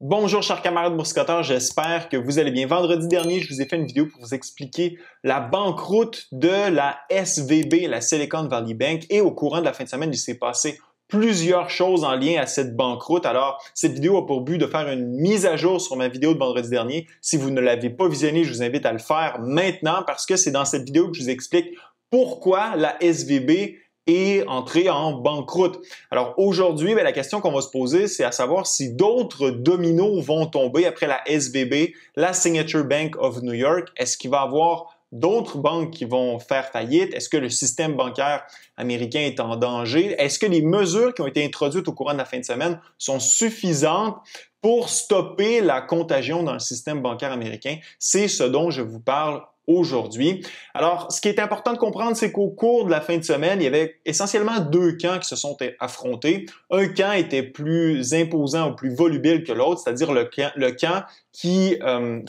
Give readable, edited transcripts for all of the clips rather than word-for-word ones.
Bonjour chers camarades boursicoteurs, j'espère que vous allez bien. Vendredi dernier, je vous ai fait une vidéo pour vous expliquer la banqueroute de la SVB, la Silicon Valley Bank, et au courant de la fin de semaine, il s'est passé plusieurs choses en lien à cette banqueroute. Alors, cette vidéo a pour but de faire une mise à jour sur ma vidéo de vendredi dernier. Si vous ne l'avez pas visionnée, je vous invite à le faire maintenant parce que c'est dans cette vidéo que je vous explique pourquoi la SVB est entrée en banqueroute. Alors aujourd'hui, la question qu'on va se poser, c'est à savoir si d'autres dominos vont tomber après la SVB, la Signature Bank of New York. Est-ce qu'il va y avoir d'autres banques qui vont faire faillite? Est-ce que le système bancaire américain est en danger? Est-ce que les mesures qui ont été introduites au courant de la fin de semaine sont suffisantes pour stopper la contagion dans le système bancaire américain? C'est ce dont je vous parle aujourd'hui. Alors, ce qui est important de comprendre, c'est qu'au cours de la fin de semaine, il y avait essentiellement deux camps qui se sont affrontés. Un camp était plus imposant ou plus volubile que l'autre, c'est-à-dire le camp qui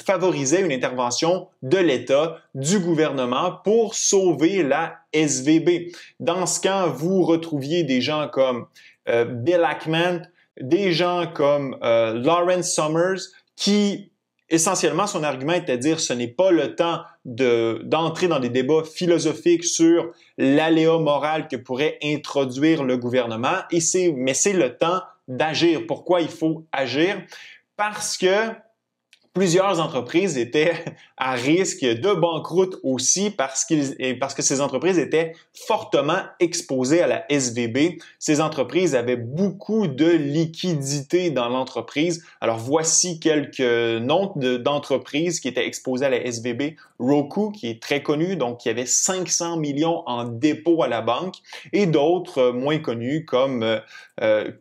favorisait une intervention de l'État, du gouvernement pour sauver la SVB. Dans ce camp, vous retrouviez des gens comme Bill Ackman, des gens comme Lawrence Summers qui essentiellement, son argument était de dire ce n'est pas le temps d'entrer dans des débats philosophiques sur l'aléa moral que pourrait introduire le gouvernement, mais c'est le temps d'agir. Pourquoi il faut agir? Parce que plusieurs entreprises étaient à risque de banqueroute aussi parce que ces entreprises étaient fortement exposées à la SVB. Ces entreprises avaient beaucoup de liquidités dans l'entreprise. Alors voici quelques noms d'entreprises qui étaient exposées à la SVB. Roku, qui est très connu, donc qui avait 500 millions en dépôt à la banque, et d'autres moins connus comme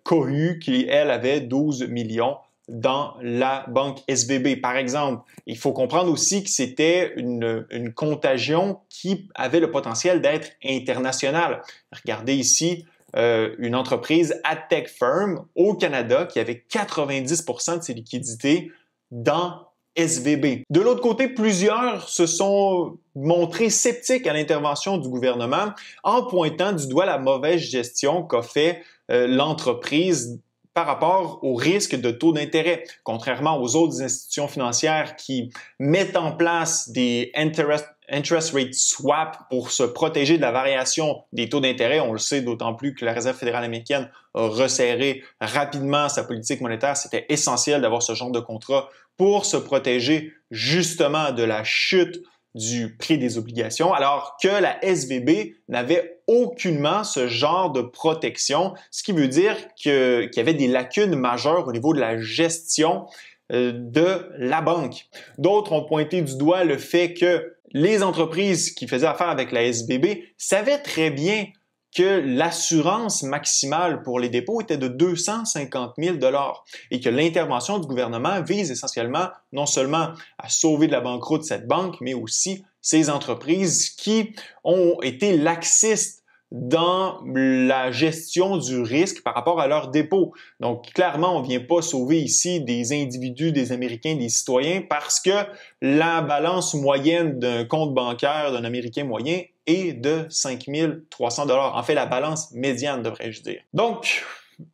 Cohu, qui elle avait 12 millions dans la banque SVB. Par exemple, il faut comprendre aussi que c'était une contagion qui avait le potentiel d'être internationale. Regardez ici une entreprise AdTech Firm au Canada qui avait 90% de ses liquidités dans SVB. De l'autre côté, plusieurs se sont montrés sceptiques à l'intervention du gouvernement en pointant du doigt la mauvaise gestion qu'a fait l'entreprise par rapport au risque de taux d'intérêt. Contrairement aux autres institutions financières qui mettent en place des interest rate swap pour se protéger de la variation des taux d'intérêt, on le sait d'autant plus que la Réserve fédérale américaine a resserré rapidement sa politique monétaire. C'était essentiel d'avoir ce genre de contrat pour se protéger justement de la chute du prix des obligations, alors que la SVB n'avait aucunement ce genre de protection, ce qui veut dire qu'il y avait des lacunes majeures au niveau de la gestion de la banque. D'autres ont pointé du doigt le fait que les entreprises qui faisaient affaire avec la SVB savaient très bien que l'assurance maximale pour les dépôts était de 250 000 $ et que l'intervention du gouvernement vise essentiellement non seulement à sauver de la banqueroute cette banque, mais aussi ces entreprises qui ont été laxistes dans la gestion du risque par rapport à leurs dépôts. Donc, clairement, on ne vient pas sauver ici des individus, des Américains, des citoyens parce que la balance moyenne d'un compte bancaire d'un Américain moyen est de 5 300 $. En fait, la balance médiane, devrais-je dire. Donc,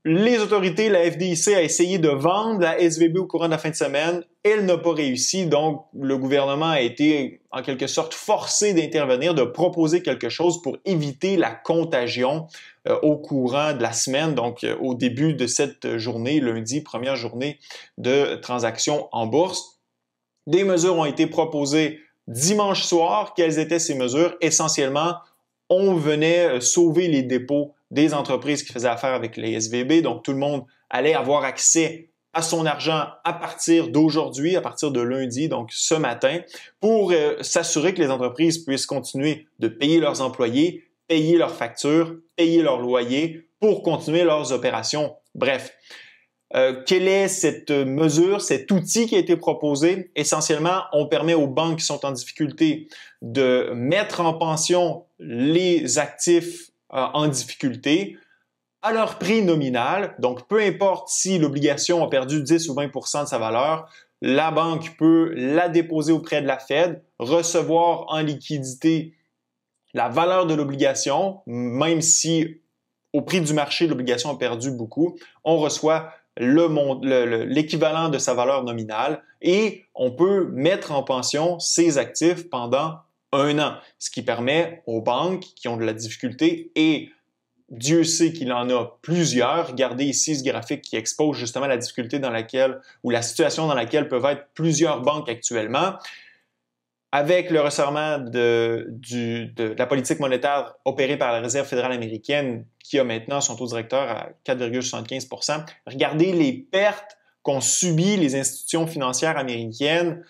les autorités, la FDIC a essayé de vendre la SVB au courant de la fin de semaine. Elle n'a pas réussi, donc le gouvernement a été en quelque sorte forcé d'intervenir, de proposer quelque chose pour éviter la contagion au courant de la semaine, donc au début de cette journée, lundi, première journée de transactions en bourse. Des mesures ont été proposées dimanche soir. Quelles étaient ces mesures? Essentiellement, on venait sauver les dépôts des entreprises qui faisaient affaire avec les SVB. Donc, tout le monde allait avoir accès à son argent à partir d'aujourd'hui, à partir de lundi, donc ce matin, pour s'assurer que les entreprises puissent continuer de payer leurs employés, payer leurs factures, payer leurs loyers pour continuer leurs opérations. Bref. Quelle est cette mesure, cet outil qui a été proposé? Essentiellement, on permet aux banques qui sont en difficulté de mettre en pension les actifs en difficulté à leur prix nominal. Donc, peu importe si l'obligation a perdu 10 ou 20 % de sa valeur, la banque peut la déposer auprès de la Fed, recevoir en liquidité la valeur de l'obligation, même si au prix du marché, l'obligation a perdu beaucoup. On reçoit l'équivalent de sa valeur nominale et on peut mettre en pension ses actifs pendant 1 an, ce qui permet aux banques qui ont de la difficulté et Dieu sait qu'il en a plusieurs. Regardez ici ce graphique qui expose justement la difficulté dans laquelle ou la situation dans laquelle peuvent être plusieurs banques actuellement. Avec le resserrement de la politique monétaire opérée par la Réserve fédérale américaine, qui a maintenant son taux directeur à 4,75 %, regardez les pertes qu'ont subies les institutions financières américaines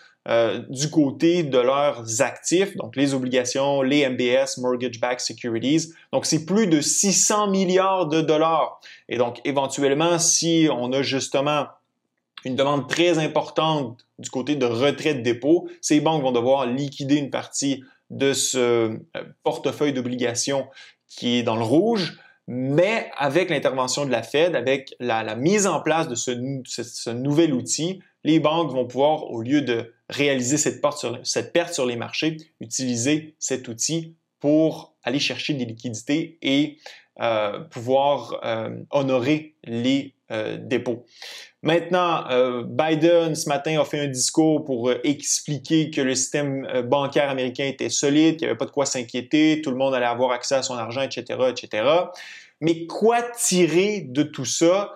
du côté de leurs actifs, donc les obligations, les MBS, Mortgage-Backed Securities. Donc, c'est plus de 600 milliards de dollars. Et donc, éventuellement, si on a justement une demande très importante du côté de retrait de dépôt, ces banques vont devoir liquider une partie de ce portefeuille d'obligations qui est dans le rouge, mais avec l'intervention de la Fed, avec la mise en place de ce nouvel outil, les banques vont pouvoir, au lieu de réaliser cette perte sur les marchés, utiliser cet outil pour aller chercher des liquidités et pouvoir honorer les dépôts. Maintenant, Biden, ce matin, a fait un discours pour expliquer que le système bancaire américain était solide, qu'il n'y avait pas de quoi s'inquiéter, tout le monde allait avoir accès à son argent, etc., etc. Mais quoi tirer de tout ça?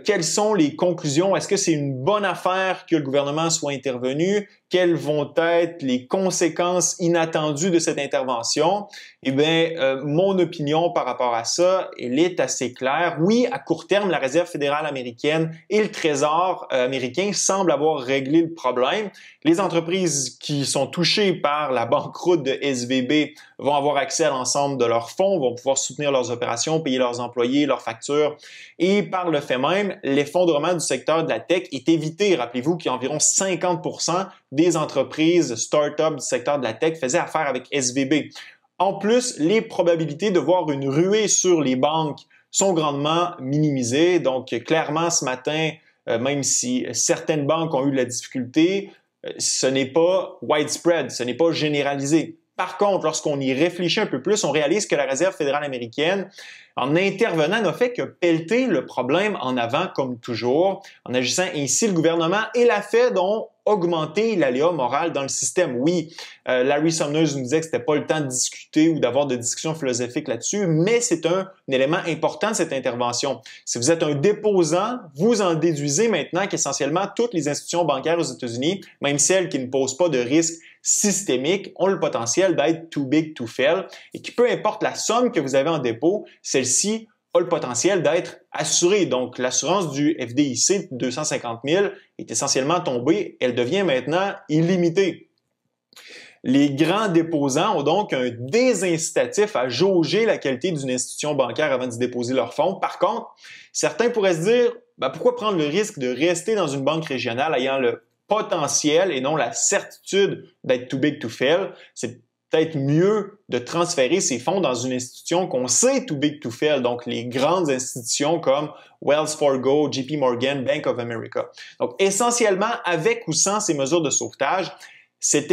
Quelles sont les conclusions? Est-ce que c'est une bonne affaire que le gouvernement soit intervenu? Quelles vont être les conséquences inattendues de cette intervention? Eh bien, mon opinion par rapport à ça, elle est assez claire. Oui, à court terme, la Réserve fédérale américaine et le Trésor américain semblent avoir réglé le problème. Les entreprises qui sont touchées par la banqueroute de SVB vont avoir accès à l'ensemble de leurs fonds, vont pouvoir soutenir leurs opérations, payer leurs employés, leurs factures. Et par le fait même, l'effondrement du secteur de la tech est évité. Rappelez-vous qu'il y a environ 50% des entreprises start-up du secteur de la tech faisaient affaire avec SVB. En plus, les probabilités de voir une ruée sur les banques sont grandement minimisées. Donc, clairement, ce matin, même si certaines banques ont eu de la difficulté, ce n'est pas widespread, ce n'est pas généralisé. Par contre, lorsqu'on y réfléchit un peu plus, on réalise que la Réserve fédérale américaine, en intervenant, n'a fait que pelleter le problème en avant, comme toujours. En agissant ainsi, le gouvernement et la Fed ont augmenté l'aléa moral dans le système. Oui, Larry Summers nous disait que c'était pas le temps de discuter ou d'avoir de discussions philosophiques là-dessus, mais c'est un élément important de cette intervention. Si vous êtes un déposant, vous en déduisez maintenant qu'essentiellement toutes les institutions bancaires aux États-Unis, même celles qui ne posent pas de risque systémique, ont le potentiel d'être too big to fail et que peu importe la somme que vous avez en dépôt, celle-ci a le potentiel d'être assurée. Donc, l'assurance du FDIC de 250 000 est essentiellement tombée. Elle devient maintenant illimitée. Les grands déposants ont donc un désincitatif à jauger la qualité d'une institution bancaire avant d'y déposer leurs fonds. Par contre, certains pourraient se dire, pourquoi prendre le risque de rester dans une banque régionale ayant le potentiel et non la certitude d'être too big to fail? C'est peut-être mieux de transférer ces fonds dans une institution qu'on sait too big to fail, donc les grandes institutions comme Wells Fargo, JP Morgan, Bank of America. Donc, essentiellement, avec ou sans ces mesures de sauvetage, cet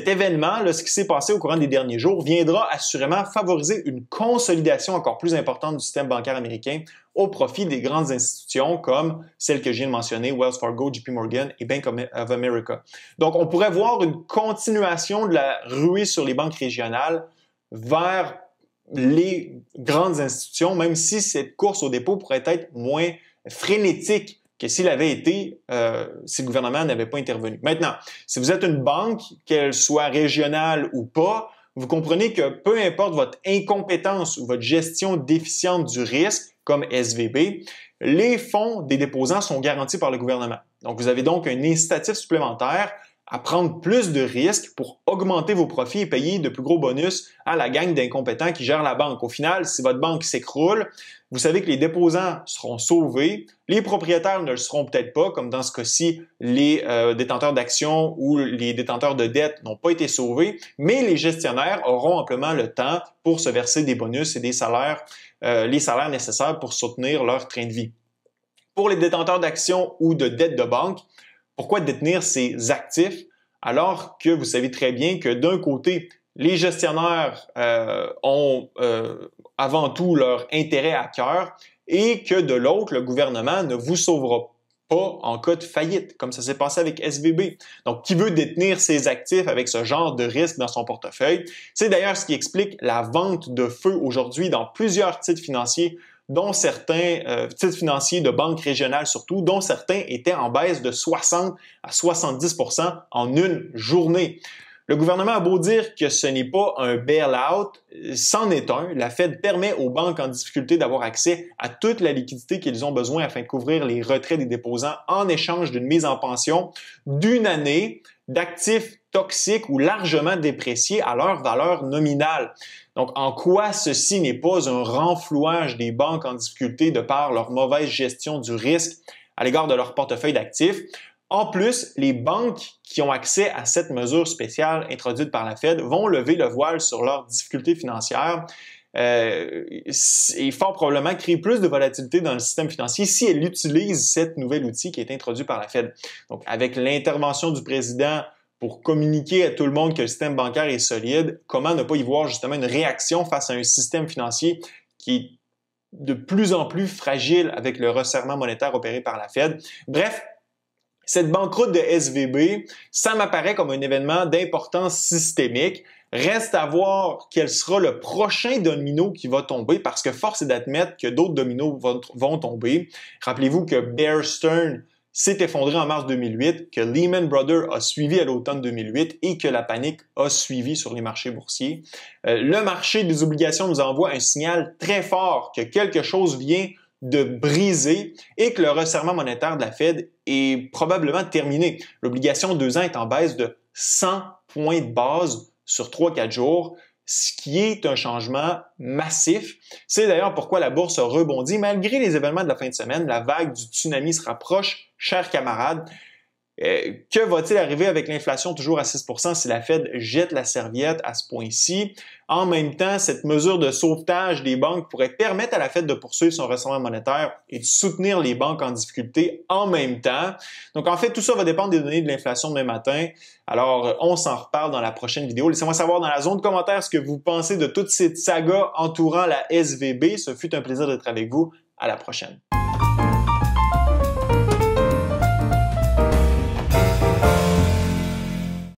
événement, là, ce qui s'est passé au courant des derniers jours, viendra assurément favoriser une consolidation encore plus importante du système bancaire américain au profit des grandes institutions comme celles que je viens de mentionner, Wells Fargo, JP Morgan et Bank of America. Donc, on pourrait voir une continuation de la ruée sur les banques régionales vers les grandes institutions, même si cette course au dépôt pourrait être moins frénétique que s'il avait été, si le gouvernement n'avait pas intervenu. Maintenant, si vous êtes une banque, qu'elle soit régionale ou pas, vous comprenez que peu importe votre incompétence ou votre gestion déficiente du risque, comme SVB, les fonds des déposants sont garantis par le gouvernement. Donc, vous avez donc un incitatif supplémentaire à prendre plus de risques pour augmenter vos profits et payer de plus gros bonus à la gang d'incompétents qui gèrent la banque. Au final, si votre banque s'écroule, vous savez que les déposants seront sauvés, les propriétaires ne le seront peut-être pas, comme dans ce cas-ci, les détenteurs d'actions ou les détenteurs de dettes n'ont pas été sauvés, mais les gestionnaires auront amplement le temps pour se verser des bonus et des salaires, les salaires nécessaires pour soutenir leur train de vie. Pour les détenteurs d'actions ou de dettes de banque, pourquoi détenir ces actifs alors que vous savez très bien que d'un côté, les gestionnaires ont avant tout leur intérêt à cœur et que de l'autre, le gouvernement ne vous sauvera pas en cas de faillite, comme ça s'est passé avec SVB. Donc, qui veut détenir ses actifs avec ce genre de risque dans son portefeuille? C'est d'ailleurs ce qui explique la vente de feu aujourd'hui dans plusieurs titres financiers, dont certains titres financiers de banques régionales surtout, dont certains étaient en baisse de 60 à 70% en une journée. Le gouvernement a beau dire que ce n'est pas un bail-out, c'en est un. La Fed permet aux banques en difficulté d'avoir accès à toute la liquidité qu'ils ont besoin afin de couvrir les retraits des déposants en échange d'une mise en pension d'une année d'actifs toxiques ou largement dépréciés à leur valeur nominale. Donc, en quoi ceci n'est pas un renflouage des banques en difficulté de par leur mauvaise gestion du risque à l'égard de leur portefeuille d'actifs? En plus, les banques qui ont accès à cette mesure spéciale introduite par la Fed vont lever le voile sur leurs difficultés financières et fort probablement créer plus de volatilité dans le système financier si elles utilisent cet nouvel outil qui est introduit par la Fed. Donc, avec l'intervention du président pour communiquer à tout le monde que le système bancaire est solide, comment ne pas y voir justement une réaction face à un système financier qui est de plus en plus fragile avec le resserrement monétaire opéré par la Fed. Bref, cette banqueroute de SVB, ça m'apparaît comme un événement d'importance systémique. Reste à voir quel sera le prochain domino qui va tomber parce que force est d'admettre que d'autres dominos vont tomber. Rappelez-vous que Bear Stearns s'est effondré en mars 2008, que Lehman Brothers a suivi à l'automne 2008 et que la panique a suivi sur les marchés boursiers. Le marché des obligations nous envoie un signal très fort que quelque chose vient de briser et que le resserrement monétaire de la Fed est probablement terminé. L'obligation 2 ans est en baisse de 100 points de base sur 3-4 jours, ce qui est un changement massif. C'est d'ailleurs pourquoi la bourse a rebondi malgré les événements de la fin de semaine. La vague du tsunami se rapproche, chers camarades. Que va-t-il arriver avec l'inflation toujours à 6% si la Fed jette la serviette à ce point-ci? En même temps, cette mesure de sauvetage des banques pourrait permettre à la Fed de poursuivre son resserrement monétaire et de soutenir les banques en difficulté en même temps. Donc, en fait, tout ça va dépendre des données de l'inflation demain matin. Alors, on s'en reparle dans la prochaine vidéo. Laissez-moi savoir dans la zone de commentaires ce que vous pensez de toute cette saga entourant la SVB. Ce fut un plaisir d'être avec vous. À la prochaine.